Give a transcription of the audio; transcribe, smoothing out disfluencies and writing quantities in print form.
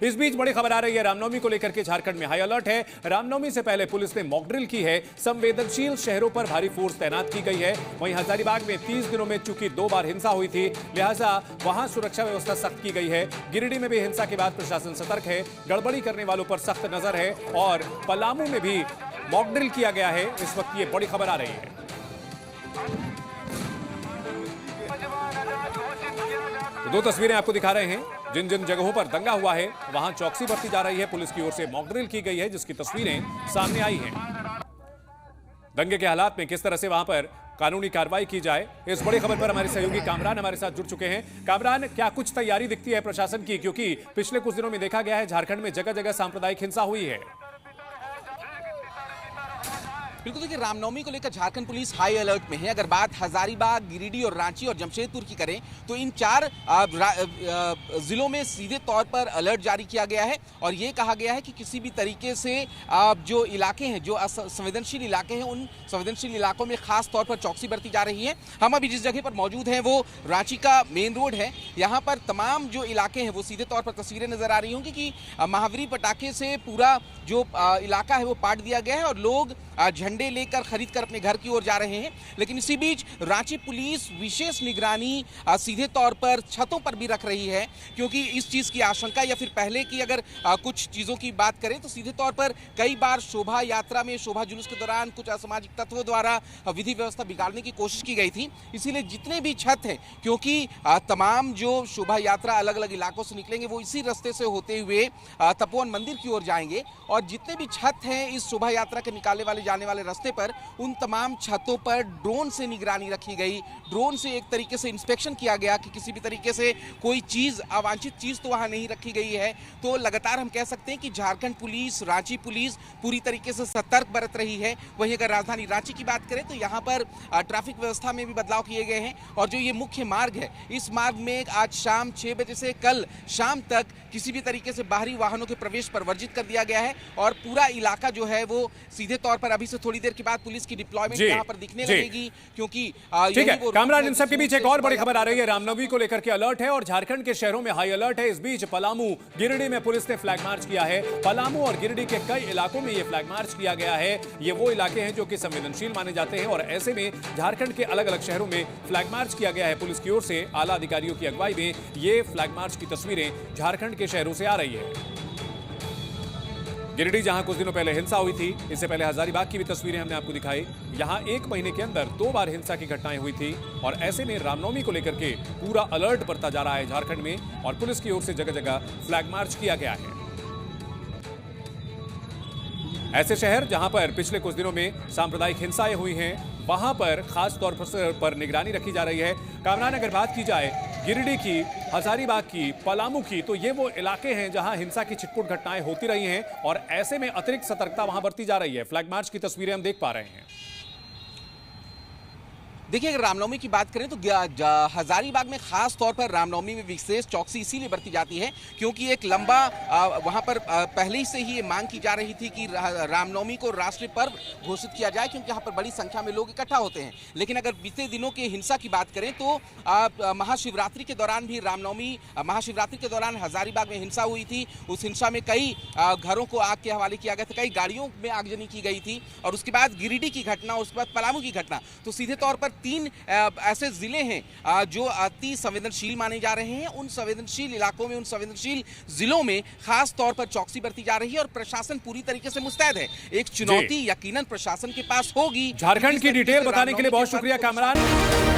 इस बीच बड़ी खबर आ रही है, रामनवमी को लेकर के झारखंड में हाई अलर्ट है। रामनवमी से पहले पुलिस ने मॉक ड्रिल की है। संवेदनशील शहरों पर भारी फोर्स तैनात की गई है। वहीं हजारीबाग में 30 दिनों में चूंकि 2 बार हिंसा हुई थी, लिहाजा वहां सुरक्षा व्यवस्था सख्त की गई है। गिरिडीह में भी हिंसा के बाद प्रशासन सतर्क है, गड़बड़ी करने वालों पर सख्त नजर है और पलामू में भी मॉक ड्रिल किया गया है। इस वक्त ये बड़ी खबर आ रही है। दो तस्वीरें आपको दिखा रहे हैं। जिन जिन जगहों पर दंगा हुआ है वहां चौकसी बरती जा रही है, पुलिस की ओर से मॉक ड्रिल की गई है, जिसकी तस्वीरें सामने आई हैं। दंगे के हालात में किस तरह से वहां पर कानूनी कार्रवाई की जाए, इस बड़ी खबर पर हमारे सहयोगी कामरान हमारे साथ जुड़ चुके हैं। कामरान, क्या कुछ तैयारी दिखती है प्रशासन की, क्योंकि पिछले कुछ दिनों में देखा गया है झारखंड में जगह जगह सांप्रदायिक हिंसा हुई है। बिल्कुल, देखिए रामनवमी को लेकर झारखंड पुलिस हाई अलर्ट में है। अगर बात हजारीबाग, गिरिडीह और रांची और जमशेदपुर की करें तो इन 4 जिलों में सीधे तौर पर अलर्ट जारी किया गया है और ये कहा गया है कि किसी भी तरीके से जो इलाके हैं, जो संवेदनशील इलाके हैं, उन संवेदनशील इलाकों में खास तौर पर चौकसी बरती जा रही है। हम अभी जिस जगह पर मौजूद हैं वो रांची का मेन रोड है। यहाँ पर तमाम जो इलाके हैं वो सीधे तौर पर तस्वीरें नजर आ रही होंगी कि महावीरी पटाखे से पूरा जो इलाका है वो पाट दिया गया है और लोग झंडे लेकर खरीद कर अपने घर की ओर जा रहे हैं। लेकिन इसी बीच रांची पुलिस विशेष निगरानी सीधे तौर पर छतों पर भी रख रही है, क्योंकि इस चीज की आशंका या फिर पहले की अगर कुछ चीजों की बात करें तो सीधे तौर पर कई बार शोभा यात्रा में, शोभा जुलूस के दौरान कुछ असामाजिक तत्वों द्वारा विधि व्यवस्था बिगाड़ने की कोशिश की गई थी। इसीलिए जितने भी छत हैं, क्योंकि तमाम जो शोभा यात्रा अलग अलग इलाकों से निकलेंगे वो इसी रास्ते से होते हुए तपोवन मंदिर की ओर जाएंगे और जितने भी छत हैं इस शोभा यात्रा के निकालने वाले जाने वाले रास्ते पर, उन तमाम छतों पर ड्रोन से निगरानी रखी गई। ड्रोन से एक तरीके से इंस्पेक्शन किया गया कि किसी भी तरीके से कोई चीज, अवांछित चीज तो वहां नहीं रखी गई है। तो लगातार हम कह सकते हैं कि झारखंड पुलिस, रांची पुलिस पूरी तरीके से सतर्क बरत रही है। वहीं अगर राजधानी रांची की बात करें तो यहाँ पर ट्रैफिक व्यवस्था में भी बदलाव किए गए हैं और जो ये मुख्य मार्ग है, इस मार्ग में आज शाम 6 बजे से कल शाम तक किसी भी तरीके से बाहरी वाहनों के प्रवेश पर वर्जित कर दिया गया है और पूरा इलाका जो है वो सीधे तौर पर अभी से थोड़ी देर के बाद पुलिस की डिप्लॉयमेंट यहाँ पर दिखने लगेगी, क्योंकि ठीक है कामरान, इन सब के बीच एक और बड़ी खबर आ रही है। रामनवमी को लेकर के अलर्ट है और झारखंड के शहरों में हाई अलर्ट है। इस बीच पलामू, गिरिडीह में पुलिस ने फ्लैग मार्च किया है। पलामू और गिरिडीह के कई इलाकों में यह फ्लैग मार्च किया गया है। ये वो इलाके हैं जो कि संवेदनशील माने जाते हैं और ऐसे में झारखंड के अलग अलग शहरों में फ्लैग मार्च किया गया है पुलिस की ओर से। आला अधिकारियों की अगुवाई में ये फ्लैग मार्च की तस्वीरें झारखंड के शहरों से आ रही है। गिरिडीह जहां कुछ दिनों पहले हिंसा हुई थी, इससे पहले हजारीबाग की भी तस्वीरें हमने आपको दिखाई। यहां 1 महीने के अंदर 2 बार हिंसा की घटनाएं हुई थी और ऐसे में रामनवमी को लेकर के पूरा अलर्ट बरता जा रहा है झारखंड में और पुलिस की ओर से जगह जगह फ्लैग मार्च किया गया है। ऐसे शहर जहां पर पिछले कुछ दिनों में सांप्रदायिक हिंसाएं हुई हैं, वहां पर खास तौर पर निगरानी रखी जा रही है। कामरान, अगर बात की जाए गिरिडीह की, हजारीबाग की, पलामू की, तो ये वो इलाके हैं जहां हिंसा की छिटपुट घटनाएं होती रही हैं और ऐसे में अतिरिक्त सतर्कता वहां बरती जा रही है। फ्लैग मार्च की तस्वीरें हम देख पा रहे हैं। देखिए, अगर रामनवमी की बात करें तो हजारीबाग में खास तौर पर रामनवमी में विशेष चौकसी इसीलिए बरती जाती है क्योंकि एक लंबा वहां पर पहले से ही ये मांग की जा रही थी कि रामनवमी को राष्ट्रीय पर्व घोषित किया जाए, क्योंकि यहाँ पर बड़ी संख्या में लोग इकट्ठा होते हैं। लेकिन अगर बीते दिनों की हिंसा की बात करें तो महाशिवरात्रि के दौरान भी महाशिवरात्रि के दौरान हजारीबाग में हिंसा हुई थी। उस हिंसा में कई घरों को आग के हवाले किया गया था, कई गाड़ियों में आगजनी की गई थी और उसके बाद गिरिडीह की घटना, उसके बाद पलामू की घटना। तो सीधे तौर पर 3 ऐसे जिले हैं जो अति संवेदनशील माने जा रहे हैं। उन संवेदनशील इलाकों में, उन संवेदनशील जिलों में खास तौर पर चौकसी बरती जा रही है और प्रशासन पूरी तरीके से मुस्तैद है। एक चुनौती यकीनन प्रशासन के पास होगी। झारखंड की डिटेल बताने के लिए बहुत शुक्रिया कामरान।